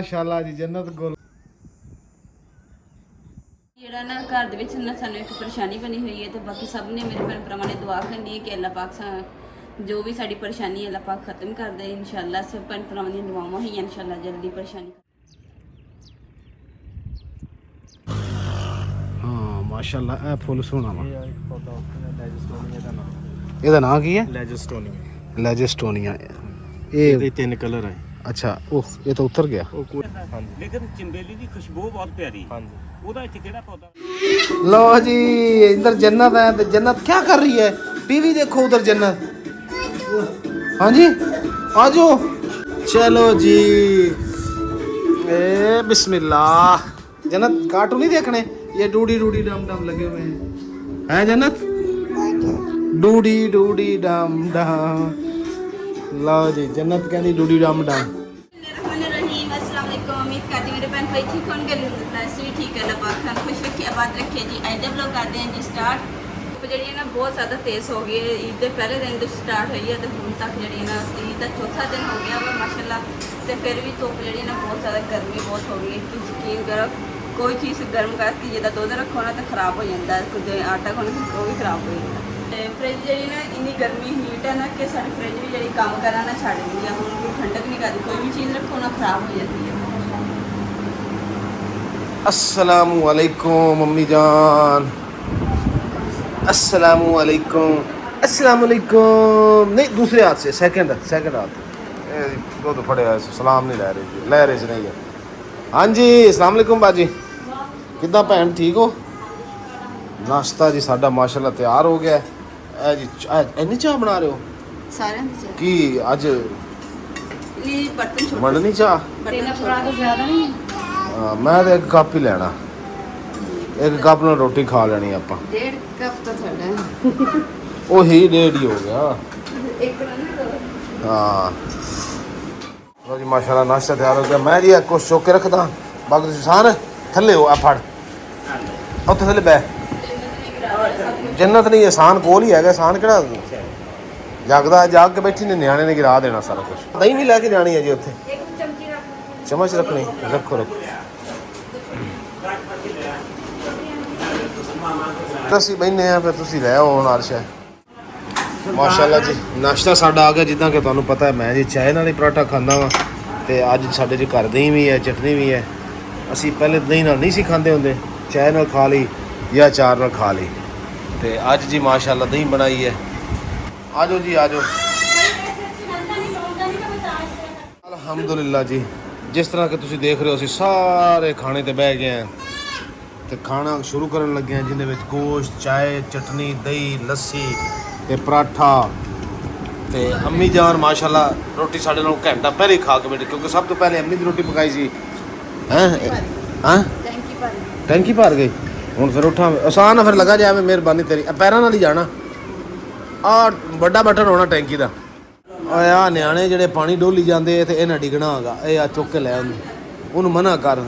ਮਾਸ਼ਾਅੱਲਾ ਜੀ ਜੰਨਤ ਗੁਲ ਜਿਹੜਾ ਨਾ ਘਰ ਦੇ ਵਿੱਚ ਨਾ ਸਾਨੂੰ ਇੱਕ ਪਰੇਸ਼ਾਨੀ ਬਣੀ ਹੋਈ ਹੈ ਤੇ ਬਾਕੀ ਸਭ ਨੇ ਮੇਰੇ ਭੈਣ ਭਰਾਵਾਂ ਨੇ ਦੁਆ ਕਰਨੀ ਹੈ ਕਿ ਅੱਲਾਹ ਪਾਕ ਜੋ ਵੀ ਸਾਡੀ ਪਰੇਸ਼ਾਨੀ ਅੱਲਾਹ ਪਾਕ ਖਤਮ ਕਰ ਦੇ ਇਨਸ਼ਾਅੱਲਾ। ਸਭ ਭੈਣ ਭਰਾਵਾਂ ਦੀਆਂ ਦੁਆਵਾਂ ਹੋਈਆਂ ਇਨਸ਼ਾਅੱਲਾ ਜਲਦੀ ਪਰੇਸ਼ਾਨੀ। ਹਾਂ ਮਾਸ਼ਾਅੱਲਾ ਇਹ ਫੁੱਲ ਸੋਹਣਾ ਵਾ। ਇਹਦਾ ਨਾਂ ਕੀ ਹੈ? ਲੈਜਸਟੋਨੀਆ। ਇਹਦੇ ਤਿੰਨ ਕਲਰ ਹੈ। ਅੱਛਾ ਉਹ ਇਹ ਤਾਂ ਉਤਰ ਗਿਆ। ਲੇਕਿਨ ਚੰਬੇਲੀ ਦੀ ਖੁਸ਼ਬੂ ਬਹੁਤ ਪਿਆਰੀ। ਉਹਦਾ ਇੱਥੇ ਕਿਹੜਾ ਪੌਦਾ? लो जी इधर जन्नत है तो जन्नत क्या कर रही है? टीवी देखो उधर जन्नत। हाँ जी आ जाओ। चलो जी ए बिस्मिल्लाह। जन्नत कार्टून नहीं देखने ये डूडी डूडी डम डम लगे हुए हैं जन्नत डूडी डूडी डम डम। लो जी जन्नत कहती डूडी डम डम। उम्मीद करती मेरे भैन भाई ठीक होंगे वैसे भी ठीक है अल्लाह पाक खान खुश रखे आबाद रखे जी। अज दे ब्लॉग करते हैं जी स्टार्ट। जी ना बहुत ज़्यादा तेज़ हो गई है। ईद के पहले दिन तो स्टार्ट हुई है तो हूँ तक जी ना ईद का चौथा दिन हो गया वा माशाल्लाह। तो फिर भी धुप जी ना बहुत ज़्यादा गर्मी बहुत हो गई है कि यकीन करो कोई चीज़ गर्म करके जिदा दुध रखो ना तो खराब हो जाता है। कुछ आटा खाना वो भी खराब हो जाता है। फ्रिज जी ना इन्नी गर्मी हीट है ना कि सारी फ्रिज भी जी काम करना ना छड़ दी है। हूँ कोई ठंडक नहीं करती कोई भी चीज़ रखो ना खराब हो जाती है। अस्सलामु अलैकुम मम्मी जान। अस्सलामु अलैकुम। अस्सलामु अलैकुम नहीं दूसरे हाथ से सेकंड हाथ दो तो फड़े सलाम नहीं ले रहे नहीं है। हाँ जी अस्सलाम वालेकुम बाजी किदा भैन ठीक हो? नाश्ता जी साडा माशाल्लाह तैयार हो गया है जी। इन्नी चाह बना रहे हो सारे कि अज बर्तन बननी चाह? ज़्यादा नहीं है। मैं तो एक कप ही लेना एक कप ਨਾਲ ਰੋਟੀ ਖਾ ਲੈਣੀ ਆਪਾਂ। 1.5 ਕੱਪ ਤਾਂ ਤੁਹਾਡਾ ਉਹੀ 1.5 ਹੀ ਹੋ ਗਿਆ। ਇੱਕ ਨਾ ਹਾਂ ਲੋ ਜੀ ਮਾਸ਼ਾਅੱਲਾ ਨਾਸ਼ਤਾ ਤਿਆਰ ਹੋ ਗਿਆ। ਮੈਂ ਜੀ ਕੁਛ ਚੁੱਕ ਕੇ ਰੱਖਦਾ ਬਾਕੀ ਤੁਸੀਂ ਸਾਨ ਥੱਲੇ ਹੋ ਆ ਫੜ ਉੱਥੇ ਥੱਲੇ ਬੈ। ਜੰਨਤ ਨਹੀਂ ਆਸਾਨ ਕੋਲ ਹੀ ਹੈਗਾ। ਆਸਾਨ ਕਿਹੜਾ ਜਾਗਦਾ ਜਾਗ ਕੇ ਬੈਠੀ ਨੇ ਨਿਆਣੇ ਨੇ ਗਿਰਾ ਦੇਣਾ ਸਾਰਾ ਕੁਝ। ਦਹੀਂ ਵੀ ਲੈ ਕੇ ਜਾਣੀ ਹੈ ਜੀ ਉੱਥੇ ਇੱਕ ਚਮਚੀ ਰੱਖ ਚਮਚ ਰੱਖਣੀ ਰੱਖੋ ਅਸੀਂ ਬੈਠੇ ਆ ਫਿਰ ਤੁਸੀਂ ਲੈ ਆਓ ਹੁਣ ਅਰਸ਼ ਹੈ। ਮਾਸ਼ਾਅੱਲਾ ਜੀ ਨਾਸ਼ਤਾ ਸਾਡਾ ਆ ਗਿਆ। ਜਿੱਦਾਂ ਕਿ ਤੁਹਾਨੂੰ ਪਤਾ ਹੈ ਮੈਂ ਜੀ ਚਾਹ ਨਾਲ ਹੀ ਪਰਾਠਾ ਖਾਂਦਾ ਵਾਂ ਤੇ ਅੱਜ ਸਾਡੇ ਜੀ ਘਰ ਦਹੀਂ ਵੀ ਹੈ ਚਟਨੀ ਵੀ ਹੈ। ਅਸੀਂ ਪਹਿਲੇ ਦਹੀਂ ਨਾਲ ਨਹੀਂ ਸੀ ਖਾਂਦੇ ਹੁੰਦੇ ਚਾਹ ਨਾਲ ਖਾ ਲਈ ਜਾਂ ਚਾਰ ਨਾਲ ਖਾ ਲਈ ਤੇ ਅੱਜ ਜੀ ਮਾਸ਼ਾਅੱਲਾ ਦਹੀਂ ਬਣਾਈ ਹੈ। ਆ ਜਾਓ ਜੀ ਆ ਜਾਓ। ਅਲਹਮਦੁਲਿਲਾ ਜੀ ਜਿਸ ਤਰ੍ਹਾਂ ਕਿ ਤੁਸੀਂ ਦੇਖ ਰਹੇ ਹੋ ਅਸੀਂ ਸਾਰੇ ਖਾਣੇ ਤੇ ਬਹਿ ਗਏ ਹਾਂ ਤੇ ਖਾਣਾ ਸ਼ੁਰੂ ਕਰਨ ਲੱਗੇ ਹਾਂ ਜਿਹਦੇ ਵਿੱਚ ਗੋਸ਼ਤ ਚਾय ਚਟਨੀ ਦਹੀਂ ਲੱਸੀ ਤੇ ਪਰਾਠਾ ਤੇ ਅੰਮੀ ਜਾਨ ਮਾਸ਼ਾਅੱਲਾ ਰੋਟੀ ਸਾਡੇ ਨਾਲ ਘੰਟਾ ਪਹਿਲੇ ਖਾ ਕੇ ਬੈਠੇ ਕਿਉਂਕਿ ਸਭ ਤੋਂ ਪਹਿਲੇ ਅੰਮੀ ਦੀ ਰੋਟੀ ਪਕਾਈ ਸੀ। ਟੈਂਕੀ ਭਰ ਗਈ ਹੁਣ ਫਿਰ ਉੱਠਾਂ ਆਸਾਨ ਆ ਫਿਰ ਲੱਗਾ ਜਾਵੇ ਮਿਹਰਬਾਨੀ ਤੇਰੀ ਪੈਰਾਂ ਨਾਲ ਹੀ ਜਾਣਾ। ਆ ਵੱਡਾ ਬਟਨ ਹੋਣਾ ਟੈਂਕੀ ਦਾ। ਆ ਨਿਆਣੇ ਜਿਹੜੇ ਪਾਣੀ ਡੋਲੀ ਜਾਂਦੇ ਤੇ ਇਹਨਾਂ ਡਿੱਗਣਾ ਹੈਗਾ ਇਹ ਆ ਚੁੱਕ ਕੇ ਲੈ ਉਹਨੂੰ ਮਨਾ ਕਰ।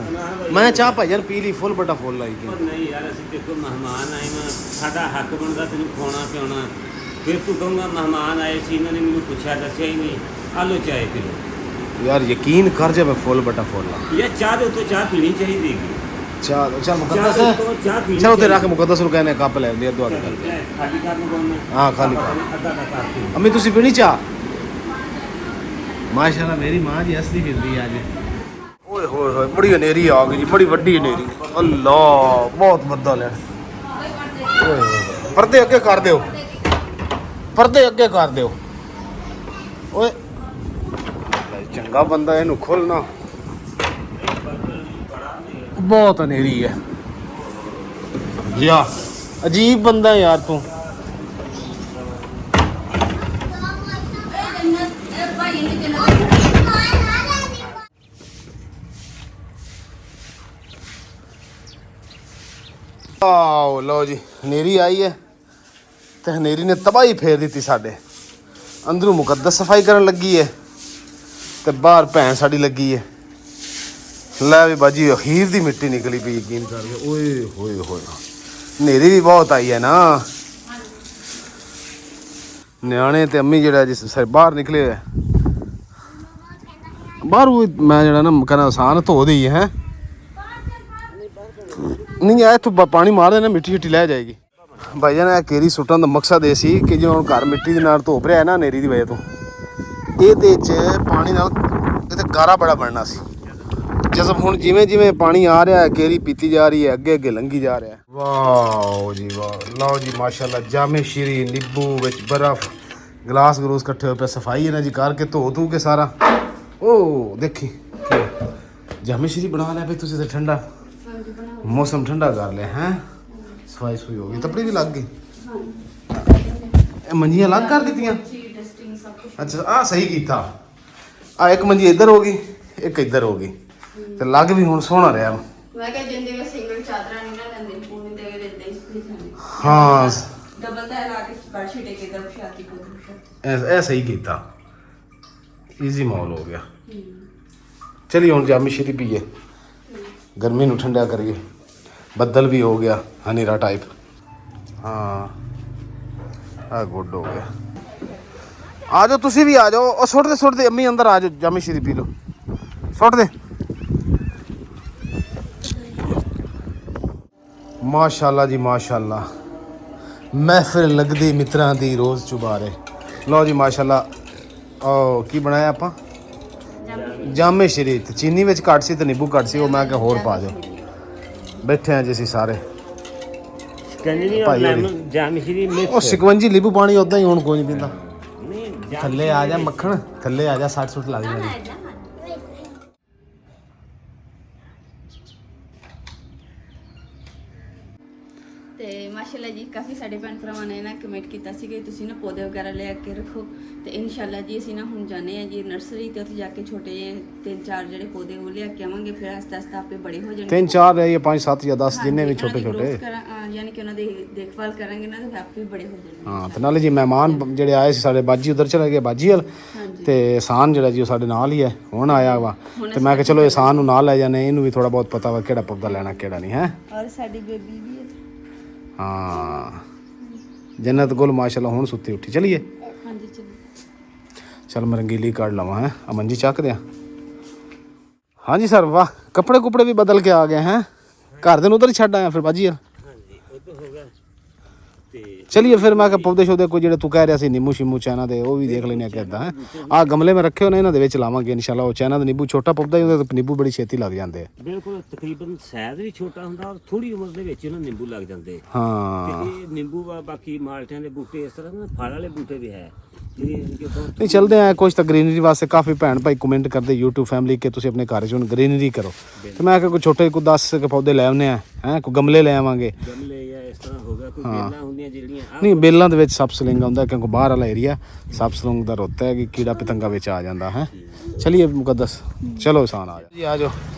ਮੈਂ ਚਾਹ ਭਾਈ ਪੀ ਲਈ ਫੁੱਲ ਬਟਾ ਫੁੱਲ ਲਾਈ ਕਿ ਨਹੀਂ ਯਾਰ ਅਸੀਂ ਦੇਖੋ ਮਹਿਮਾਨ ਆਏ ਨਾ ਸਾਡਾ ਹੱਕ ਬਣਦਾ ਤੈਨੂੰ ਖਵਾਉਣਾ ਪਿਆਉਣਾ। ਫਿਰ ਤੂੰ ਕਹੂੰਗਾ ਮਹਿਮਾਨ ਆਏ ਸੀ ਇਹਨਾਂ ਨੇ ਮੈਨੂੰ ਪੁੱਛਿਆ ਦੱਸਿਆ ਹੀ ਨਹੀਂ। ਆਲੋ ਚਾਹੇ ਪੀਓ ਯਾਰ ਯਕੀਨ ਕਰ ਜਾ ਮੈਂ ਫੁੱਲ ਬਟਾ ਫੁੱਲ ਲਾ ਯਾਰ ਚਾਹ ਦੇ ਉੱਤੇ ਚਾਹ ਪੀਣੀ ਚਾਹੀਦੀ ਹੈਗੀ। ਚਾਹ ਮੁਕੱਦਸ ਹੈ ਚਲੋ ਤੇ ਰੱਖ ਮੁਕੱਦਸ ਨੂੰ ਕਹਿੰਦੇ ਕੱਪ ਲੈ ਆਉਂਦੇ ਅੱਧਾ ਕਰਕੇ ਖਾਲੀ ਕਰਨ ਨੂੰ ਬੋਲਣਾ। ਹਾਂ ਖਾਲੀ ਕਰ ਅੱਧਾ ਕਰ ਪੀ। ਅੰਮੀ ਤੁਸੀਂ ਪੀਣੀ ਚਾਹ? ਮਾਸ਼ਾਅੱਲਾ ਮੇਰੀ ਮਾਂ ਜੀ ਹੱਸਦੀ ਫਿਰਦੀ ਅੱਜ। ਓਏ ਹੋਏ ਹੋਏ ਬੜੀ ਹਨੇਰੀ ਆ ਗਈ ਜੀ ਬੜੀ ਵੱਡੀ ਹਨੇਰੀ। ਅੱਲਾ ਬਹੁਤ ਬੱਦਲ ਹੈ। ਓਏ ਹੋਏ ਪਰਦੇ ਅੱਗੇ ਕਰ ਦਿਓ ਪਰਦੇ ਅੱਗੇ ਕਰ ਦਿਓ। ਓਏ ਚੰਗਾ ਬੰਦਾ ਇਹਨੂੰ ਖੋਲਣਾ ਬਹੁਤ ਹਨੇਰੀ ਹੈ ਯਾ ਅਜੀਬ ਬੰਦਾ ਯਾਰ ਤੂੰ। ਆਓ ਲਓ ਜੀ ਹਨੇਰੀ ਆਈ ਹੈ ਤੇ ਹਨੇਰੀ ਨੇ ਤਬਾਹੀ ਫੇਰ ਦਿੱਤੀ ਸਾਡੇ ਅੰਦਰੋਂ ਮੁਕੱਦਸ ਸਫਾਈ ਕਰਨ ਲੱਗੀ ਹੈ ਤੇ ਬਾਹਰ ਭੈਣ ਸਾਡੀ ਲੱਗੀ ਹੈ। ਲੈ ਵੀ ਬਾਜੀ ਅਖੀਰ ਦੀ ਮਿੱਟੀ ਨਿਕਲੀ ਪਈ ਯਕੀਨ ਕਰਕੇ। ਓਏ ਹੋਏ ਹੋਏ ਹਨੇਰੀ ਵੀ ਬਹੁਤ ਆਈ ਹੈ ਨਾ। ਨਿਆਣੇ ਤੇ ਅੰਮੀ ਜਿਹੜਾ ਜਿਸ ਬਾਹਰ ਨਿਕਲੇ ਹੋਏ ਬਾਹਰੋਂ ਮੈਂ ਜਿਹੜਾ ਨਾ ਕਹਿੰਦਾ ਆਸਾਨ ਧੋ ਦੇਈਏ ਹੈ ਨਹੀਂ ਆ ਇੱਥੋਂ ਪਾਣੀ ਮਾਰ ਦੇਣਾ ਮਿੱਟੀ ਛਿੱਟੀ ਲੈ ਜਾਏਗੀ ਭਾਈ ਜਾਨ। ਇਹ ਕੇਰੀ ਸੁੱਟਣ ਦਾ ਮਕਸਦ ਇਹ ਸੀ ਕਿ ਜਿਵੇਂ ਹੁਣ ਘਰ ਮਿੱਟੀ ਦੇ ਨਾਲ ਧੋਪ ਰਿਹਾ ਨਾ ਹਨੇਰੀ ਦੀ ਵਜ੍ਹਾ ਤੋਂ, ਇਹਦੇ 'ਚ ਪਾਣੀ ਨਾਲ ਇਹਦੇ ਗਾਰਾ ਬੜਾ ਬਣਨਾ ਸੀ। ਜਜ਼ਬ ਹੁਣ ਜਿਵੇਂ ਜਿਵੇਂ ਪਾਣੀ ਆ ਰਿਹਾ ਹੈ ਕੇਰੀ ਪੀਤੀ ਜਾ ਰਹੀ ਹੈ, ਅੱਗੇ ਅੱਗੇ ਲੰਘੀ ਜਾ ਰਿਹਾ। ਵਾਓ ਜੀ ਵਾਹ, ਲਓ ਜੀ ਮਾਸ਼ਾਅੱਲਾ ਜਾਮੇ ਸ਼ੀਰੀ ਨਿੰਬੂ ਵਿੱਚ ਬਰਫ਼ ਗਲਾਸ ਗਲੂਸ ਇਕੱਠੇ ਹੋਏ ਪਏ, ਸਫਾਈ ਇਹਨਾਂ ਜੀ ਕਰਕੇ ਧੋ ਧੂ ਕੇ ਸਾਰਾ। ਉਹ ਦੇਖੀ ਜਾਮੇ ਸ਼ੀਰੀ ਬਣਾ ਲਿਆ ਬਈ ਤੁਸੀਂ ਤਾਂ ਠੰਡਾ ਮੌਸਮ ਠੰਡਾ ਕਰ ਲਿਆ ਹੈ। ਸਫਾਈ ਸੁਈ ਹੋ ਗਈ, ਤਪੜੀ ਵੀ ਲੱਗ ਗਈ। ਇਹ ਮੰਜੀਆਂ ਅਲੱਗ ਕਰ ਦਿੱਤੀਆਂ। ਅੱਛਾ ਆਹ ਸਹੀ ਕੀਤਾ। ਆ ਇੱਕ ਮੰਜੀ ਇੱਧਰ ਹੋ ਗਈ, ਇੱਕ ਇੱਧਰ ਹੋ ਗਈ ਤੇ ਲੱਗ ਵੀ ਹੁਣ ਸੋਹਣਾ ਰਿਹਾ। ਮੈਂ ਕਿਹਾ ਜਿੰਦੇ ਵਿੱਚ ਸਿੰਗਲ ਚਾਦਰਾਂ ਨਹੀਂ ਨਾ ਲੈਂਦੇ, ਪੂਣੀ ਦੇ ਦਿੰਦੇ ਇਸ ਹਾਂ ਡਬਲ ਤਾਂ ਲਾ ਕੇ ਬੈਡਸ਼ੀਟ ਇੱਕ ਇਧਰ ਛਾਤੀ ਕੋ ਇਹ ਸਹੀ ਕੀਤਾ, ਈਜ਼ੀ ਮਾਹੌਲ ਹੋ ਗਿਆ। ਚਲਿਏ ਹੁਣ ਜਾਮੀ ਸ਼ੀਰੀ ਪੀਏ, ਗਰਮੀ ਨੂੰ ਠੰਡਾ ਕਰੀਏ। ਬੱਦਲ ਵੀ ਹੋ ਗਿਆ ਹਨੇਰਾ ਟਾਈਪ। ਹਾਂ ਆ ਗੁੱਡ ਹੋ ਗਿਆ। ਆ ਜਾਓ ਤੁਸੀਂ ਵੀ ਆ ਜਾਓ। ਉਹ ਸੁੱਟ ਦੇ ਅੰਮੀ ਅੰਦਰ ਆ ਜਾਓ, ਜਾਮੀ ਸ਼ੀਰੀ ਪੀ ਲਓ। ਸੁੱਟ ਦੇ। ਮਾਸ਼ਾਅੱਲਾ ਜੀ ਮਾਸ਼ਾਅੱਲਾ, ਮਹਿਫਿਲ ਲੱਗਦੀ ਮਿੱਤਰਾਂ ਦੀ ਰੋਜ਼ ਚੁਬਾਰੇ। ਲਓ ਜੀ ਮਾਸ਼ਾਅੱਲਾ। ਉਹ ਕੀ ਬਣਾਇਆ ਆਪਾਂ? ਜਾਮੇ ਸ਼ੀਰੀ। ਤੇ ਚੀਨੀ ਵਿੱਚ ਘੱਟ ਸੀ ਤੇ ਨਿੰਬੂ ਘੱਟ ਸੀ, ਉਹ ਮੈਂ ਕਿਹਾ ਹੋਰ ਪਾ ਦਿਓ। ਬੈਠੇ ਆ ਜੀ ਅਸੀਂ ਸਾਰੇ ਉਹ ਸਿਕਵੰਜੀ ਨਿੰਬੂ ਪਾਣੀ ਉਦਾਂ ਹੀ ਹੁਣ ਕੋਈ ਨਹੀਂ ਪੀਂਦਾ। ਥੱਲੇ ਆ ਜਾ ਮੱਖਣ, ਥੱਲੇ ਆ ਜਾ, 60 ਸੁੱਟ ਲੱਗ ਜਾਣੀ। ਤੇ ਮਾਸ਼ਾਅੱਲਾ ਜੀ ਕਾਫੀ ਸਾਡੇ ਭੈਣ ਭਰਾਵਾਂ ਨੇ ਨਾ ਕਮੈਂਟ ਕੀਤਾ ਸੀ ਕਿ ਤੁਸੀਂ ਨਾ ਪੌਦੇ ਵਗੈਰਾ ਲੈ ਕੇ ਰੱਖੋ। ਤੇ ਇਨਸ਼ਾਅੱਲਾ ਜੀ ਅਸੀਂ ਨਾ ਹੁਣ ਜਾਣੇ ਆ ਜੀ ਨਰਸਰੀ ਤੇ ਉੱਥੇ ਜਾ ਕੇ ਛੋਟੇ ਜਿਹੇ 3-4 ਜਿਹੜੇ ਪੌਦੇ ਉਹ ਲਿਆ ਕੇ ਆਵਾਂਗੇ। ਫਿਰ ਆਸਤਾ ਆਸਤਾ ਆਪੇ ਬੜੇ ਹੋ ਜਾਣਗੇ। 3-4 ਹੈ ਜਾਂ 5-7 ਜਾਂ 10 ਜਿੰਨੇ ਵੀ ਛੋਟੇ ਛੋਟੇ, ਯਾਨੀ ਕਿ ਉਹਨਾਂ ਦੀ ਦੇਖਭਾਲ ਕਰਾਂਗੇ ਨਾ ਤਾਂ ਆਪੇ ਬੜੇ ਹੋ ਜਾਣਗੇ। ਹਾਂ ਤੇ ਨਾਲੇ ਜੀ ਮਹਿਮਾਨ ਜਿਹੜੇ ਆਏ ਸੀ ਸਾਡੇ ਬਾਜੀ ਉਧਰ ਚਲੇ ਗਏ ਬਾਜੀ ਹਲ, ਤੇ ਇਹਸਾਨ ਜਿਹੜਾ ਜੀ ਉਹ ਸਾਡੇ ਨਾਲ ਹੀ ਹੈ, ਹੁਣ ਆਇਆ ਵਾ। ਤੇ ਮੈਂ ਕਿਹਾ ਚਲੋ ਇਹਸਾਨ ਨੂੰ ਨਾਲ ਲੈ ਜਾਣੇ, ਇਹਨੂੰ ਵੀ ਥੋੜਾ ਬਹੁਤ ਪਤਾ ਵਾ ਕਿਹੜਾ ਪੌਦਾ ਲੈਣਾ ਕਿਹੜਾ ਨਹੀਂ ਹੈ। ਔਰ ਸਾਡੀ ਬੇਬੀ ਵੀ ਹੈ। ਹਾਂ ਜੰਨਤ ਗੁਲ ਮਾਸ਼ਾਅੱਲਾ ਹੁਣ ਸੁੱਤੀ ਉੱਠੀ। ਚਲੀਏ ਹਾਂਜੀ ਚਲੋ ਚਲ ਮੈਂ ਰੰਗੀਲੀ ਕੱਢ ਲਵਾਂ ਹੈ। ਆ ਮੰਜੀ ਚੱਕ ਦਿਆਂ। ਹਾਂਜੀ ਸਰ ਵਾਹ, ਕੱਪੜੇ ਕੁਪੜੇ ਵੀ ਬਦਲ ਕੇ ਆ ਗਏ हैं। घर ਦੇ ਨੂੰ ਉਧਰ ਹੀ ਛੱਡ ਆਇਆ ਫਿਰ ਬਾਜੀ ਯਾਰ। ਚਲਿਏ ਫਿਰ ਮੈਂ ਕਿਹਾ ਪੌਦੇ ਸ਼ੌਦੇ ਕੋਈ ਜਿਹੜੇ ਤੂੰ ਕਹਿ ਰਿਹਾ ਸੀ ਨਿੰਮੂ ਸ਼ਿਮੂ ਚਾਈਨਾ ਦੇ ਉਹ ਵੀ ਦੇਖ ਲੈਣੇ ਕਿੱਦਾਂ ਹੈ। ਆਹ ਗਮਲੇ ਮੈਂ ਰੱਖੇ ਹੋਣੇ, ਇਹਨਾਂ ਦੇ ਵਿੱਚ ਲਾਵਾਂਗੇ ਇਨਸ਼ਾਅੱਲਾ। ਉਹ ਚਾਈਨਾ ਦਾ ਨਿੰਬੂ ਛੋਟਾ ਪੌਦਾ ਹੀ ਉਹਦੇ ਤੇ ਨਿੰਬੂ ਬੜੀ ਛੇਤੀ ਲੱਗ ਜਾਂਦੇ ਆ। ਬਿਲਕੁਲ ਤਕਰੀਬਨ ਸਾਇਜ਼ ਵੀ ਛੋਟਾ ਹੁੰਦਾ ਔਰ ਥੋੜੀ ਉਮਰ ਦੇ ਵਿੱਚ ਇਹਨਾਂ ਨਿੰਬੂ ਲੱਗ ਜਾਂਦੇ। ਹਾਂ ਤੇ ਇਹ ਨਿੰਬੂ ਵਾ, ਬਾਕੀ ਮਾਲਟਿਆਂ ਦੇ ਬੂਟੇ ਇਸ ਤਰ੍ਹਾਂ ਨਾ ਫਲ ਵਾਲੇ ਬੂਟੇ ਵੀ ਹੈ ਨਹੀਂ ਚੱਲਦੇ ਆ। ਕੁਛ ਤਾਂ ਗ੍ਰੀਨਰੀ ਵਾਸਤੇ ਕਾਫੀ ਭੈਣ ਭਾਈ ਕਮੈਂਟ ਕਰਦੇ YouTube ਫੈਮਿਲੀ ਕਿ ਤੁਸੀਂ ਆਪਣੇ ਘਰ 'ਚ ਹੁਣ ਗ੍ਰੀਨਰੀ ਕਰੋ। ਤੇ ਮੈਂ ਕਿਹਾ ਕੋਈ ਛੋਟੇ ਕੋਈ 10 ਕੇ ਪੌਦੇ ਲੈ ਆਉਂਦੇ ਆ ਹੈ, ਕੋਈ ਗਮਲੇ ਲੈ ਆਵਾਂਗੇ। ਗਮਲੇ ਜਾਂ ਇਸ ਤਰ੍ਹਾਂ ਹੋ ਗਿਆ ਕੋਈ ਬੇਲਾਂ ਹੁੰਦੀਆਂ ਜਿਹੜੀਆਂ ਨਹੀਂ ਬੇਲਾਂ ਦੇ ਵਿੱਚ ਸੱਪ ਸਲਿੰਗਾ ਹੁੰਦਾ ਕਿਉਂਕਿ ਬਾਹਰ ਵਾਲਾ ਏਰੀਆ ਸੱਪ ਸਲਿੰਗ ਦਾ ਰੁੱਤ ਹੈ ਕਿ ਕੀੜਾ ਪਤੰਗਾ ਵਿੱਚ ਆ ਜਾਂਦਾ ਹੈ। ਚਲਿਏ ਮੁਕੱਦਸ ਚਲੋ ਆਸਾਨ ਆ ਜੀ ਆ ਜਾਓ।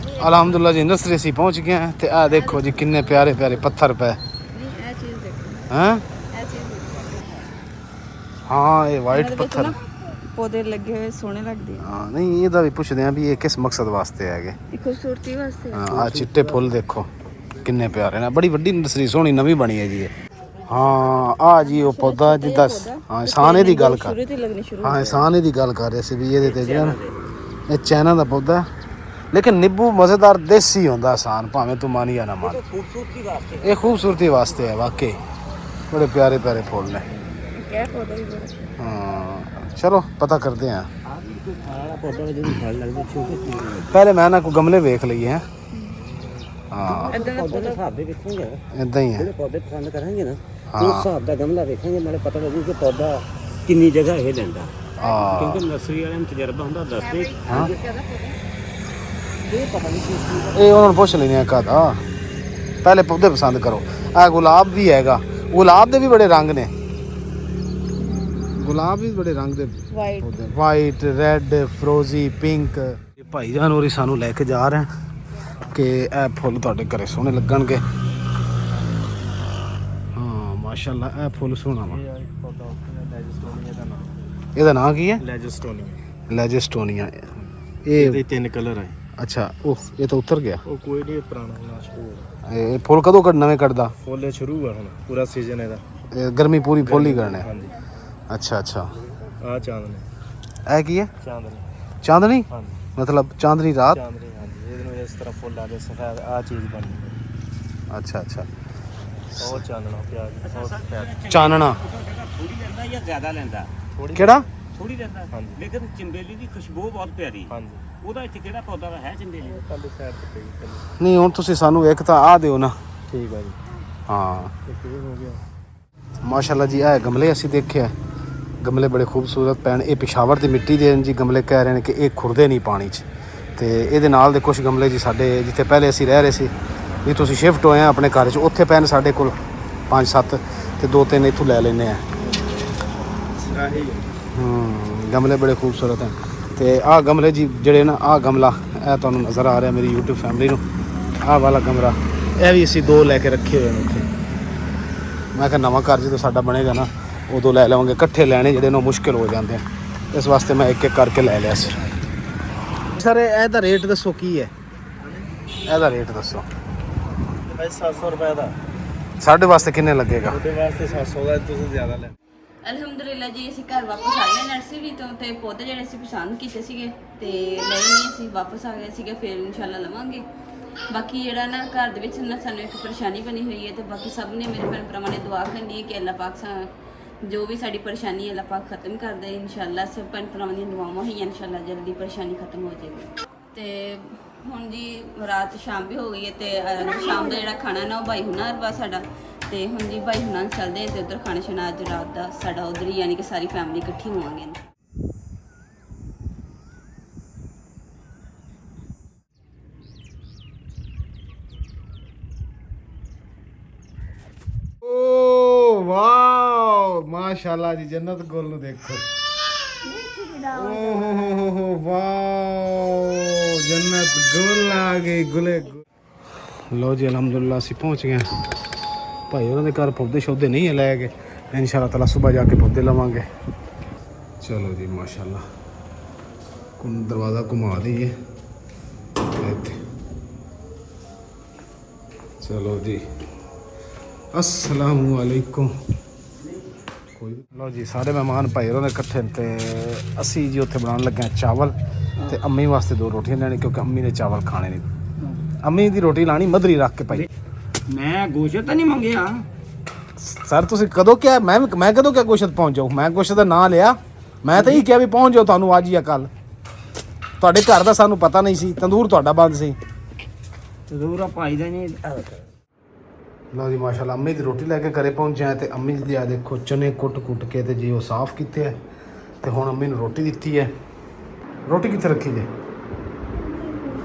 ਅਲਹਮਦੁਲਿਲਾ ਜੀ ਨਰਸਰੀ ਅਸੀਂ ਪਹੁੰਚ ਗਏ ਹਾਂ। ਤੇ ਆਹ ਦੇਖੋ ਜੀ ਕਿੰਨੇ ਪਿਆਰੇ ਪਿਆਰੇ ਪੱਥਰ ਪਏ ਇਹ ਚੀਜ਼ ਦੇਖੋ ਹੈ। ਇਹ ਚੀਜ਼ ਹਾਂ ਇਹ ਵਾਈਟ ਪੱਥਰ ਪੌਦੇ ਲੱਗੇ ਹੋਏ ਸੋਹਣੇ ਲੱਗਦੇ ਆ। ਹਾਂ ਨਹੀਂ ਇਹਦਾ ਵੀ ਪੁੱਛਦੇ ਆ ਵੀ ਇਹ ਕਿਸ ਮਕਸਦ ਵਾਸਤੇ ਹੈਗੇ। ਇਹ ਖੂਬਸੂਰਤੀ ਵਾਸਤੇ। ਹਾਂ ਆ ਚਿੱਟੇ ਫੁੱਲ ਦੇਖੋ ਕਿੰਨੇ ਪਿਆਰੇ ਨੇ। ਬੜੀ ਵੱਡੀ ਨਰਸਰੀ ਸੋਹਣੀ ਨਵੀਂ ਬਣੀ ਹੈ ਜੀ ਇਹ। ਹਾਂ ਆ ਜੀ ਉਹ ਪੌਦਾ ਜਿੱਦਾਂ ਹਾਂ ਇਨਸਾਨ ਇਹਦੀ ਗੱਲ ਕਰ ਹਾਂ ਇਨਸਾਨ ਇਹਦੀ ਗੱਲ ਕਰ ਰਹੇ ਸੀ ਵੀ ਇਹਦੇ ਤੇ ਜਿਹੜਾ ਇਹ ਚਾਈਨਾ ਦਾ ਪੌਦਾ ਲੇਕਿਨ ਨਿੰਬੂ ਮਜ਼ੇਦਾਰ ਦੇਸੀ ਹੁੰਦਾ ਆਸਾਨ ਭਾਵੇਂ ਤੂੰ ਮਾਨੀ ਜਾਂ ਨਾ ਮਾਨ। ਖੂਬਸੂਰਤੀ ਵਾਸਤੇ ਇਹ ਖੂਬਸੂਰਤੀ ਵਾਸਤੇ ਹੈ ਵਾਕਈ ਬੜੇ ਪਿਆਰੇ ਪਿਆਰੇ ਫੁੱਲ ਨੇ। ਹਾਂ ਚਲੋ ਪਤਾ ਕਰਦੇ ਹਾਂ। ਪਹਿਲੇ ਮੈਂ ਨਾ ਕੋਈ ਗਮਲੇ ਵੇਖ ਲਈਏ ਹੈ। ਹਾਂ ਇਦਾਂ ਹੀ ਹੈ। ਜਿਹੜੇ ਪੌਦੇ ਪਸੰਦ ਕਰਾਂਗੇ ਨਾ ਉਸ ਹਿਸਾਬ ਦਾ ਗਮਲਾ ਵੇਖਾਂਗੇ, ਨਾਲੇ ਪਤਾ ਲੱਗੂ ਕਿ ਪੌਦਾ ਕਿੰਨੀ ਜਗ੍ਹਾ ਇਹ ਲੈਂਦਾ। ਕਿਉਂਕਿ ਨਰਸਰੀ ਵਾਲਿਆਂ ਨੂੰ ਤਜਰਬਾ ਹੁੰਦਾ ਦੱਸਦੇ। ਇਹ ਉਹਨਾਂ ਨੂੰ ਪੁੱਛ ਲੈਣੇ ਆ ਕਾਹਦਾ। ਪਹਿਲੇ ਪੌਦੇ ਪਸੰਦ ਕਰੋ। ਆ ਗੁਲਾਬ ਵੀ ਹੈਗਾ, ਗੁਲਾਬ ਦੇ ਵੀ ਬੜੇ ਰੰਗ ਨੇ। ਗੁਲਾਬ ਵੀ ਬੜੇ ਰੰਗ ਦੇ ਪੌਦੇ, ਵਾਈਟ ਰੈੱਡ ਫਰੋਜ਼ੀ ਪਿੰਕ। ਭਾਈ ਜਾਨ ਹੋਰੀ ਸਾਨੂੰ ਲੈ ਕੇ ਜਾ ਰਹੇ ਕਿ ਇਹ ਫੁੱਲ ਤੁਹਾਡੇ ਘਰੇ ਸੋਹਣੇ ਲੱਗਣਗੇ। ਹਾਂ ਮਾਸ਼ਾਅੱਲਾ ਇਹ ਫੁੱਲ ਸੋਹਣਾ ਵਾ। ਇਹਦਾ ਨਾਂ ਕੀ ਹੈ? ਲੈਜਸਟੋਨੀਆ। ਇਹਦੇ 3 ਕਲਰ ਆਏ। ਅੱਛਾ ਉਹ ਇਹ ਤਾਂ ਉਤਰ ਗਿਆ। ਉਹ ਕੋਈ ਨਹੀਂ ਪੁਰਾਣਾ ਹੋਣਾ ਸ਼ੁਰੂ। ਇਹ ਫੁੱਲ ਕਦੋਂ ਨਵੇਂ ਕੱਢਦਾ? ਫੁੱਲ ਸ਼ੁਰੂ ਆ ਹੁਣ ਪੂਰਾ ਸੀਜ਼ਨ ਇਹਦਾ। ਇਹ ਗਰਮੀ ਪੂਰੀ ਫੁੱਲ ਹੀ ਕਰਨੇ। ਹਾਂਜੀ ਅੱਛਾ ਅੱਛਾ ਆ ਚਾਂਦਨੀ। ਇਹ ਕੀ ਹੈ? ਚਾਂਦਨੀ ਹਾਂਜੀ ਮਤਲਬ ਚਾਂਦਨੀ ਰਾਤ। ਚਾਂਦਨੀ, ਹਾਂਜੀ ਇਹਨੂੰ ਇਸ ਤਰ੍ਹਾਂ ਫੁੱਲ ਆ ਦੇ ਸਫੈਦ ਆ ਚੀਜ਼ ਬਣੀ। ਅੱਛਾ ਅੱਛਾ ਉਹ ਚਾਨਣਾ ਪਿਆਜ਼ ਉਹ ਸਫੈਦ ਚਾਨਣਾ ਥੋੜੀ ਲੈਂਦਾ ਜਾਂ ਜ਼ਿਆਦਾ ਲੈਂਦਾ? ਥੋੜੀ ਕਿਹੜਾ ਥੋੜੀ ਲੈਂਦਾ, ਹਾਂਜੀ। ਲੇਕਿਨ ਚੰਬੇਲੀ ਦੀ ਖੁਸ਼ਬੂ ਬਹੁਤ ਪਿਆਰੀ। ਹਾਂਜੀ ਉਹਦਾ ਇੱਥੇ ਕਿਹੜਾ ਪੌਦਾ ਹੈ ਚੰਬੇਲੀ? ਕੱਲ ਸਾਈਡ ਤੇ ਪਈ ਕੱਲ। ਨਹੀਂ ਹੁਣ ਤੁਸੀਂ ਸਾਨੂੰ ਇੱਕ ਤਾਂ ਆ ਦਿਓ ਨਾ। ਠੀਕ ਆ ਜੀ ਹਾਂ ਇਹ ਹੋ ਗਿਆ। ਮਾਸ਼ਾਅੱਲਾ ਜੀ ਇਹ ਗਮਲੇ ਅਸੀਂ ਦੇਖਿਆ, ਗਮਲੇ ਬੜੇ ਖੂਬਸੂਰਤ ਪੈਣ। ਇਹ ਪਿਸ਼ਾਵਰ ਦੀ ਮਿੱਟੀ ਦੇ ਜੀ ਗਮਲੇ, ਕਹਿ ਰਹੇ ਨੇ ਕਿ ਇਹ ਖੁਰਦੇ ਨਹੀਂ ਪਾਣੀ 'ਚ। ਤੇ ਇਹਦੇ ਨਾਲ ਦੇ ਕੁਝ ਗਮਲੇ ਜੀ ਸਾਡੇ ਜਿੱਥੇ ਪਹਿਲੇ ਅਸੀਂ ਰਹਿ ਰਹੇ ਸੀ, ਵੀ ਤੁਸੀਂ ਸ਼ਿਫਟ ਹੋਏ ਆ ਆਪਣੇ ਘਰ 'ਚ, ਉੱਥੇ ਪੈਣ ਸਾਡੇ ਕੋਲ 5-7 ਤੇ 2-3 ਇੱਥੋਂ ਲੈ ਲੈਂਦੇ ਆ। ਗਮਲੇ ਬੜੇ ਖੂਬਸੂਰਤ ਹਨ। ਤੇ ਆਹ ਗਮਲੇ ਜੀ ਜਿਹੜੇ ਨਾ, ਆਹ ਗਮਲਾ ਇਹ ਤੁਹਾਨੂੰ ਨਜ਼ਰ ਆ ਰਿਹਾ ਮੇਰੀ YouTube ਫੈਮਿਲੀ ਨੂੰ, ਆਹ ਵਾਲਾ ਗਮਲਾ ਇਹ ਵੀ ਅਸੀਂ 2 ਲੈ ਕੇ ਰੱਖੇ ਹੋਏ ਨੇ ਉੱਥੇ। ਮੈਂ ਕਿਹਾ ਨਵਾਂ ਘਰ ਜਦੋਂ ਸਾਡਾ ਬਣੇਗਾ ਨਾ ਉਦੋਂ ਲੈ ਲਵਾਂਗੇ, ਇਕੱਠੇ ਲੈਣੇ ਜਿਹੜੇ ਨੇ ਮੁਸ਼ਕਿਲ ਹੋ ਜਾਂਦੇ ਆ, ਇਸ ਵਾਸਤੇ ਮੈਂ ਇੱਕ ਇੱਕ ਕਰਕੇ ਲੈ ਲਿਆ ਸੀ। ਸਰ ਇਹਦਾ ਰੇਟ ਦੱਸੋ ਕੀ ਹੈ? ਇਹਦਾ ਰੇਟ ਦੱਸੋ। ਭਾਈ 700 ਰੁਪਏ ਦਾ। ਸਾਡੇ ਵਾਸਤੇ ਕਿੰਨੇ ਲੱਗੇਗਾ? ਉਹਦੇ ਵਾਸਤੇ 700 ਦਾ, ਤੁਸੀਂ ਜ਼ਿਆਦਾ ਲੈ। ਅਲਹਮਦੁਲਿਲਾ ਜੀ ਅਸੀਂ ਘਰ ਵਾਪਸ ਆ ਗਏ ਨਰਸਰੀ ਤੋਂ, ਤੇ ਪੌਦੇ ਜਿਹੜੇ ਅਸੀਂ ਪਸੰਦ ਕੀਤੇ ਸੀਗੇ ਤੇ ਲੈ ਨਹੀਂ ਅਸੀਂ ਵਾਪਸ ਆ ਗਏ ਸੀਗੇ, ਫਿਰ ਇਨਸ਼ਾਅੱਲਾ ਲਵਾਂਗੇ। ਬਾਕੀ ਜਿਹੜਾ ਨਾ ਘਰ ਦੇ ਵਿੱਚ ਨਾ ਸਾਨੂੰ ਇੱਕ ਪਰੇਸ਼ਾਨੀ ਬਣੀ ਹੋਈ ਹੈ, ਤੇ ਬਾਕੀ ਸਭ ਨੇ ਮੇਰੇ ਭੈਣ ਭਰਾਵਾਂ ਨੇ ਦੁਆ ਕਰਨੀ ਹੈ ਕਿ ਅੱਲਾਹ ਪਾਕ ਜੋ ਵੀ ਸਾਡੀ ਪਰੇਸ਼ਾਨੀ ਹੈ ਅੱਲਾਹ ਪਾਕ ਖਤਮ ਕਰ ਦੇ ਇਨਸ਼ਾਅੱਲਾ। ਸਭ ਭੈਣ ਭਰਾਵਾਂ ਦੀਆਂ ਦੁਆਵਾਂ ਹੋਈਆਂ, ਇਨਸ਼ਾਅੱਲਾ ਜਲਦੀ ਪਰੇਸ਼ਾਨੀ ਖਤਮ ਹੋ ਜਾਏਗੀ। ਤੇ ਹੁਣ ਜੀ ਰਾਤ ਸ਼ਾਮ ਵੀ ਹੋ ਗਈ ਹੈ, ਤੇ ਸ਼ਾਮ ਦਾ ਜਿਹੜਾ ਖਾਣਾ ਨਾ ਉਹ ਭਾਈ ਹੁਣਾਂ ਵਾ ਸਾਡਾ, ਤੇ ਹੁਣ ਜੀ ਭਾਈ ਹੁਣਾਂ ਚੱਲਦੇ ਹਾਂ ਤੇ ਉੱਧਰ ਖਾਣਾ ਸ਼ਾਨਾ ਅੱਜ ਰਾਤ ਦਾ ਸਾਡਾ ਉੱਧਰ ਹੀ, ਯਾਨੀ ਕਿ ਸਾਰੀ ਫੈਮਿਲੀ ਇਕੱਠੀ ਹੋਵਾਂਗੇ। ਓ ਵਾਓ ਮਾਸ਼ਾਅੱਲਾ ਜੀ, ਜੰਨਤ ਗੁਲ ਨੂੰ ਦੇਖੋ। ਓ ਹੋ ਵਾਓ, ਜੰਨਤ ਗੁਲ ਆ ਗਈ, ਗੁਲੇ। ਲੋ ਜੀ ਅਲਹਮਦੁਲਿਲਾ ਅਸੀਂ ਪਹੁੰਚ ਗਏ ਭਾਈ ਉਹਨਾਂ ਦੇ ਘਰ। ਪੌਦੇ ਸ਼ੌਦੇ ਨਹੀਂ ਹੈ ਲੈ ਕੇ, ਇਨਸ਼ਾਅੱਲਾ ਤਾਲਾ ਸੁਬਹ ਜਾ ਕੇ ਪੌਦੇ ਲਵਾਂਗੇ। ਚਲੋ ਜੀ ਮਾਸ਼ਾਅੱਲਾ, ਦਰਵਾਜ਼ਾ ਘੁਮਾ ਦਈਏ ਇੱਥੇ। ਚਲੋ ਜੀ अस्सलामु अलैकुम। ਲਓ ਜੀ ਸਾਰੇ ਮਹਿਮਾਨ ਭਾਈ ਹੋਰਾਂ ਦੇ ਇਕੱਠੇ ਤੇ ਅਸੀਂ ਜੀ ਉੱਥੇ ਬਣਾਉਣ ਲੱਗੇ ਹਾਂ ਚਾਵਲ, ਤੇ ਅੰਮੀ ਵਾਸਤੇ 2 ਰੋਟੀਆਂ ਲੈਣੀ ਕਿਉਂਕਿ ਅੰਮੀ ਨੇ ਚਾਵਲ ਖਾਣੇ ਨਹੀਂ। ਅੰਮੀ ਦੀ ਰੋਟੀ ਲਾਣੀ ਮਧਰੀ ਰੱਖ ਕੇ ਭਾਈ। ਮੈਂ ਗੋਸ਼ਤ ਤਾਂ ਨਹੀਂ ਮੰਗਿਆ ਸਰ ਤੁਸੀਂ ਕਦੋਂ ਕਿਹਾ? ਮੈਂ ਕਦੋਂ ਕਿਹਾ ਗੋਸ਼ਤ ਪਹੁੰਚ ਜਾਓ? ਮੈਂ ਗੋਸ਼ਤ ਦਾ ਨਾਂ ਲਿਆ, ਮੈਂ ਤਾਂ ਹੀ ਕਿਹਾ ਵੀ ਪਹੁੰਚ ਜਾਓ ਤੁਹਾਨੂੰ ਅੱਜ ਜਾਂ ਕੱਲ। ਤੁਹਾਡੇ ਘਰ ਦਾ ਸਾਨੂੰ ਪਤਾ ਨਹੀਂ ਸੀ, ਤੰਦੂਰ ਤੁਹਾਡਾ ਬੰਦ ਸੀ। ਜ਼ਰੂਰ ਆ ਭਾਈ ਦਾ ਨਹੀਂ। ਲਓ ਜੀ ਮਾਸ਼ਾਅੱਲਾ ਅੰਮੀ ਦੀ ਰੋਟੀ ਲੈ ਕੇ ਘਰੇ ਪਹੁੰਚਿਆ, ਤੇ ਅੰਮੀ ਦੀ ਆ ਦੇਖੋ ਚਨੇ ਕੁੱਟ ਕੇ ਤੇ ਜੀ ਉਹ ਸਾਫ਼ ਕੀਤੇ ਹੈ, ਤੇ ਹੁਣ ਅੰਮੀ ਨੂੰ ਰੋਟੀ ਦਿੱਤੀ ਹੈ। ਰੋਟੀ ਕਿੱਥੇ ਰੱਖੀ ਜੇ?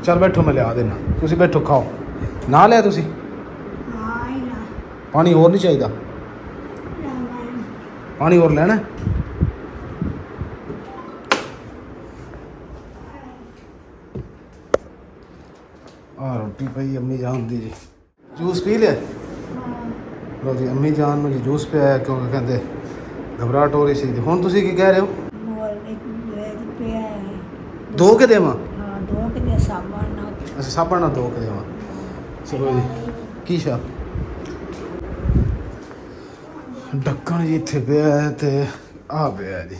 ਚੱਲ ਬੈਠੋ ਮੈਂ ਲਿਆ ਦੇਣਾ, ਤੁਸੀਂ ਬੈਠੋ ਖਾਓ। ਨਾ ਲਿਆ ਤੁਸੀਂ? ਪਾਣੀ ਹੋਰ ਨਹੀਂ ਚਾਹੀਦਾ? ਪਾਣੀ ਹੋਰ ਲੈਣਾ? ਆ ਰੋਟੀ ਪਈ ਅੰਮੀ ਜਾਨ ਦੀ ਜੀ। ਜੂਸ ਪੀ ਲਿਆ? ਲਓ ਜੀ ਅੰਮੀ ਜਾਨ ਨੂੰ ਜੀ ਜੂਸ ਪਿਆਇਆ ਕਿਉਂਕਿ ਕਹਿੰਦੇ ਘਬਰਾਹਟ ਹੋ ਰਹੀ ਸੀ। ਹੁਣ ਤੁਸੀਂ ਕੀ ਕਹਿ ਰਹੇ ਹੋ? 2 ਕੇ ਦੇਵਾਂ? ਅੱਛਾ ਸਾਬਣ ਨਾਲ 2 ਕੇ ਦੇਵਾਂ। ਚਲੋ ਜੀ ਕੀ ਸ਼ਾ ਢੱਕਣ ਜੀ ਇੱਥੇ ਪਿਆ ਹੈ ਤੇ ਆ ਪਿਆ ਜੀ।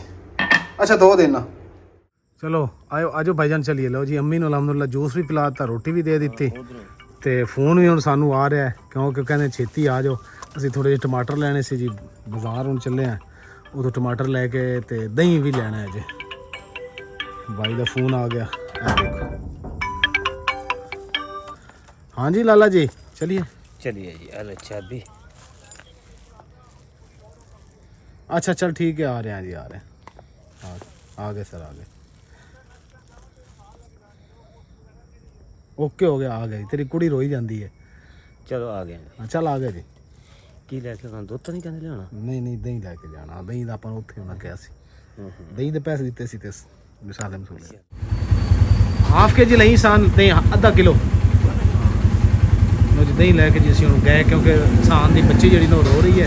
ਅੱਛਾ 2 ਦੇਣਾ। ਚਲੋ ਆਇਓ ਆਜੋ ਭਾਈਜਾਨ ਚਲੀਏ। ਲਓ ਜੀ ਅੰਮੀ ਨੂੰ ਅਲਹਮਦੁਲਿਲਾ ਜੂਸ ਵੀ ਪਿਲਾ ਦਿੱਤਾ, ਰੋਟੀ ਵੀ ਦੇ ਦਿੱਤੀ, ਤੇ ਫੋਨ ਵੀ ਹੁਣ ਸਾਨੂੰ ਆ ਰਿਹਾ ਕਿਉਂਕਿ ਕਹਿੰਦੇ ਛੇਤੀ ਆ ਜਾਓ। ਅਸੀਂ ਥੋੜ੍ਹੇ ਜਿਹੇ ਟਮਾਟਰ ਲੈਣੇ ਸੀ ਜੀ, ਬਾਜ਼ਾਰ ਹੁਣ ਚੱਲੇ ਆ, ਉਦੋਂ ਟਮਾਟਰ ਲੈ ਕੇ ਤੇ ਦਹੀਂ ਵੀ ਲੈਣਾ ਹੈ ਜੀ। ਭਾਈ ਦਾ ਫੋਨ ਆ ਗਿਆ, ਇਹ ਦੇਖੋ। ਹਾਂਜੀ ਲਾਲਾ ਜੀ ਚਲਿए। चलिए जी। अरे चाबी। अच्छा चल ठीक है, आ रहे हैं जी, आ रहे हैं। आ गए सर, आ गए। ओके हो गया, आ गई। तेरी कुड़ी रोई जाती है। चलो आ गए। चल आ गए जी। की लैके आना? दुध तो नहीं कहते लिया? नहीं नहीं दही लैके जाना। दही का अपन उत्थे होना क्या सी, दही के पैसे दिते सी ते मिसाले मसूले। हाफ के जी लई सान दही, आधा किलो जी दही लैके जी असीं हुण गए क्योंकि इंसान की बच्ची जी रो रही है,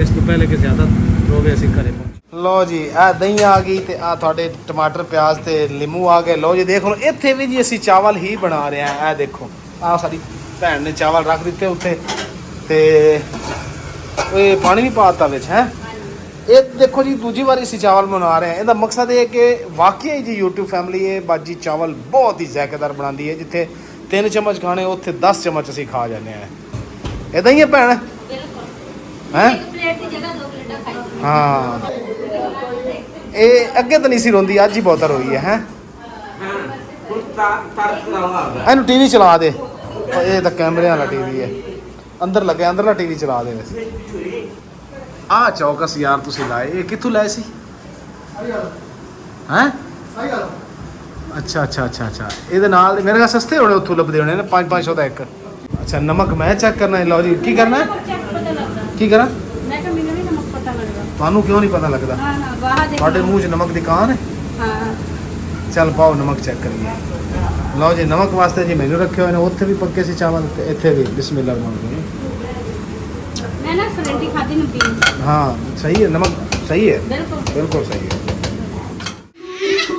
इस तो पहले कि ज़्यादा रोवे असीं घरे पहुंचे। लो जी आ दही आ गई ते आ तुहाडे टमाटर प्याज ते लीमू आ गए। लो जी देख लो इत्थे भी जी असीं चावल ही बना रहे हैं। आ देखो आ साडी भैन ने चावल रख दिते उत्थे ते ओए पानी भी पाता विच है। ਇਹ ਦੇਖੋ ਜੀ ਦੂਜੀ ਵਾਰੀ ਅਸੀਂ ਚਾਵਲ ਬਣਾ ਰਹੇ ਹਾਂ। ਇਹਦਾ ਮਕਸਦ ਇਹ ਹੈ ਕਿ ਵਾਕਈ ਜੀ YouTube ਫੈਮਿਲੀ ਇਹ ਬਾਜੀ ਚਾਵਲ ਬਹੁਤ ਹੀ ਜ਼ਾਇਕੇਦਾਰ ਬਣਾਉਂਦੀ ਹੈ। ਜਿੱਥੇ 3 ਚਮਚ ਖਾਣੇ ਉੱਥੇ 10 ਚਮਚ ਅਸੀਂ ਖਾ ਜਾਂਦੇ ਹਾਂ। ਇਦਾਂ ਹੀ ਹੈ ਭੈਣ ਹੈ। ਇੱਕ ਪਲੇਟ ਦੀ ਜਗ੍ਹਾ 2 ਪਲੇਟਾਂ ਖਾਈ। ਹਾਂ ਇਹ ਅੱਗੇ ਤਾਂ ਨਹੀਂ ਸੀ ਰੋਂਦੀ, ਅੱਜ ਹੀ ਬਹੁਤ ਰੋਈ ਹੈ। ਹਾਂ ਹੁਣ ਤਾਂ ਕਰਾਵਾ ਇਹਨੂੰ ਟੀਵੀ ਚਲਾ ਦੇ। ਉਹ ਇਹ ਤਾਂ ਕੈਮਰੇ ਵਾਲਾ ਟੀਵੀ ਹੈ, ਅੰਦਰ ਲੱਗਿਆ, ਅੰਦਰਲਾ ਟੀਵੀ ਚਲਾ ਦੇ ਵੈਸੇ। ਆਹ ਚੌਕਸ ਯਾਰ ਤੁਸੀਂ ਲਾਏ, ਇਹ ਕਿੱਥੋਂ ਲਾਏ ਸੀ? ਹੈਂ? ਅੱਛਾ ਅੱਛਾ ਅੱਛਾ ਅੱਛਾ, ਇਹਦੇ ਨਾਲ ਮੇਰੇ ਖਿਆਲ ਸਸਤੇ ਹੋਣੇ, ਉੱਥੋਂ ਲੱਭਦੇ ਹੋਣੇ ਨਾ 500 ਦਾ ਇੱਕ। ਅੱਛਾ ਨਮਕ ਮੈਂ ਚੈੱਕ ਕਰਨਾ ਹੈ। ਲਓ ਜੀ ਕੀ ਕਰਨਾ ਹੈ? ਕੀ ਕਰਾਂ? ਮੈਂ ਕਿਹਾ ਮੈਨੂੰ ਵੀ ਨਮਕ ਪਤਾ ਲੱਗਦਾ। ਤੁਹਾਨੂੰ ਕਿਉਂ ਨਹੀਂ ਪਤਾ ਲੱਗਦਾ? ਹਾਂ ਹਾਂ ਬਾਹਰ ਦੇਖ। ਤੁਹਾਡੇ ਮੂੰਹ 'ਚ ਨਮਕ ਦੀ ਕਾਨ ਹੈ? ਹਾਂ ਚੱਲ ਪਾਓ ਨਮਕ ਚੈੱਕ ਕਰੀਏ। ਲਓ ਜੀ ਨਮਕ ਵਾਸਤੇ ਜੀ ਮੈਨੂੰ ਰੱਖੇ ਹੋਏ ਨੇ, ਉੱਥੇ ਵੀ ਪੱਕੇ ਸੀ ਚਾਵਲ ਤੇ ਇੱਥੇ ਵੀ। ਬਿਸਮਿਲ੍ਲਾ ਰਹਿਮਾਨ ਰਹੀਮ। ਮੈਂ ਨਾ ਫਰੰਟੀ ਖਾਦੀ ਨਮਕੀਨ। हाँ सही है, नमक सही है, बिल्कुल बिल्कुल सही है।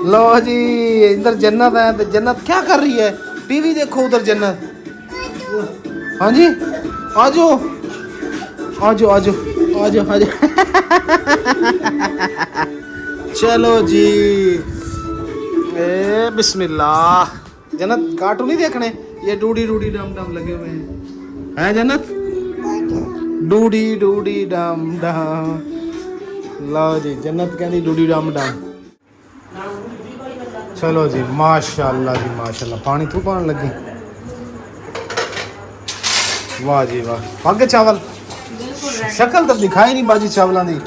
लो जी इधर जन्नत है, तो जन्नत क्या कर रही है? टीवी देखो उधर जन्नत। हाँ जी आ जाओ आ जाओ आ जाओ आ जाओ आ जाओ। चलो जी ए बिस्मिल्लाह। जन्नत कार्टून नहीं देखने, ये डूडी डूडी डम डम लगे हुए हैं जन्नत? डूडी डूडी डम डम। लो जी जन्नत कहती डूडी डम डम। चलो जी माशाल्लाह जी माशाल्लाह। पानी तू पान लगी? वाह जी वाह। पग चावल शक्ल तो दिखाई नहीं बाजी चावलों की।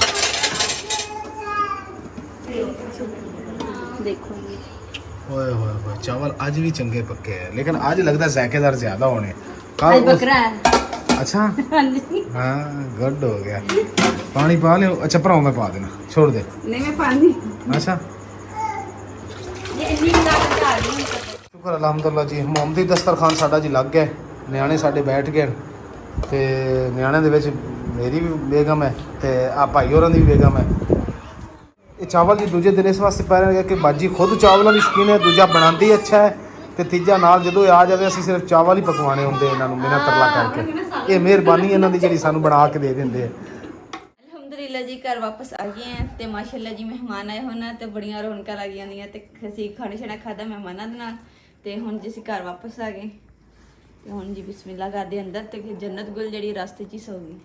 देखो ओए होए होए चावल आज भी चंगे पक्के हैं, लेकिन आज लगता जायकेदार ज्यादा होने। आज बकरा है। अच्छा हाँ जी। हाँ गुड हो गया। पानी पा लियो। अच्छा भराओ में पा देना, छोड़ दे। नहीं मैं पानी अच्छा ये इतनी लागत आ रही है। ਸ਼ੁਕਰ ਅਲਹਮਦੁਲਿਲਾ ਜੀ। ਮੁਹੰਮਦੀ ਦਸਤਰਖਾਨ ਸਾਡਾ ਜੀ ਲੱਗ ਗਿਆ। ਨਿਆਣੇ ਸਾਡੇ ਬੈਠ ਗਏ ਤੇ ਨਿਆਣਿਆਂ ਦੇ ਵਿੱਚ ਮੇਰੀ ਵੀ ਬੇਗਮ ਹੈ ਤੇ ਆ ਭਾਈ ਹੋਰਾਂ ਦੀ ਵੀ ਬੇਗਮ ਹੈ। ਇਹ ਚਾਵਲ ਜੀ ਦੂਜੇ ਦਿਨ ਇਸ ਵਾਸਤੇ ਪੈ ਰਹੇ ਕਿ ਬਾਜੀ ਖੁਦ ਚਾਵਲਾਂ ਦੀ ਸ਼ੌਕੀਨ ਹੈ, ਦੂਜਾ ਬਣਾਉਂਦੀ ਅੱਛਾ ਹੈ ਤੇ ਤੀਜਾ ਨਾਲ ਜਦੋਂ ਇਹ ਆ ਜਾਵੇ ਅਸੀਂ ਸਿਰਫ ਚਾਵਲ ਹੀ ਪਕਵਾਣੇ ਹੁੰਦੇ ਇਹਨਾਂ ਨੂੰ ਮਿਹਨਤ ਤਰਲਾ ਕਰਕੇ। ਇਹ ਮਿਹਰਬਾਨੀ ਇਹਨਾਂ ਦੀ ਜਿਹੜੀ ਸਾਨੂੰ ਬਣਾ ਕੇ ਦੇ ਦਿੰਦੇ ਆ। ਅਲਹਮਦੁਲਿਲਾ ਜੀ ਘਰ ਵਾਪਸ ਆ ਗਏ ਆ ਤੇ ਮਾਸ਼ਾਅੱਲਾ ਜੀ ਮਹਿਮਾਨ ਆਏ ਹੋਣ ਤੇ ਬੜੀਆਂ ਰੌਣਕਾਂ ਲੱਗ ਜਾਂਦੀਆਂ ਤੇ ਅਸੀਂ ਖਾਣਾ ਛਣਾ ਖਾਦਾ ਮਹਿਮਾਨਾਂ ਦੇ ਨਾਲ ਤੇ ਹੁਣ ਜੀ ਅਸੀਂ ਘਰ ਵਾਪਸ ਆ ਗਏ ਤੇ ਹੁਣ ਜੀ ਬਿਸਮਿਲ੍ਲਾ ਕਰਦੇ ਅੰਦਰ ਤੇ ਜੰਨਤ ਗੁਲ ਜਿਹੜੀ ਰਸਤੇ 'ਚ ਹੀ ਸੌ ਗਈ।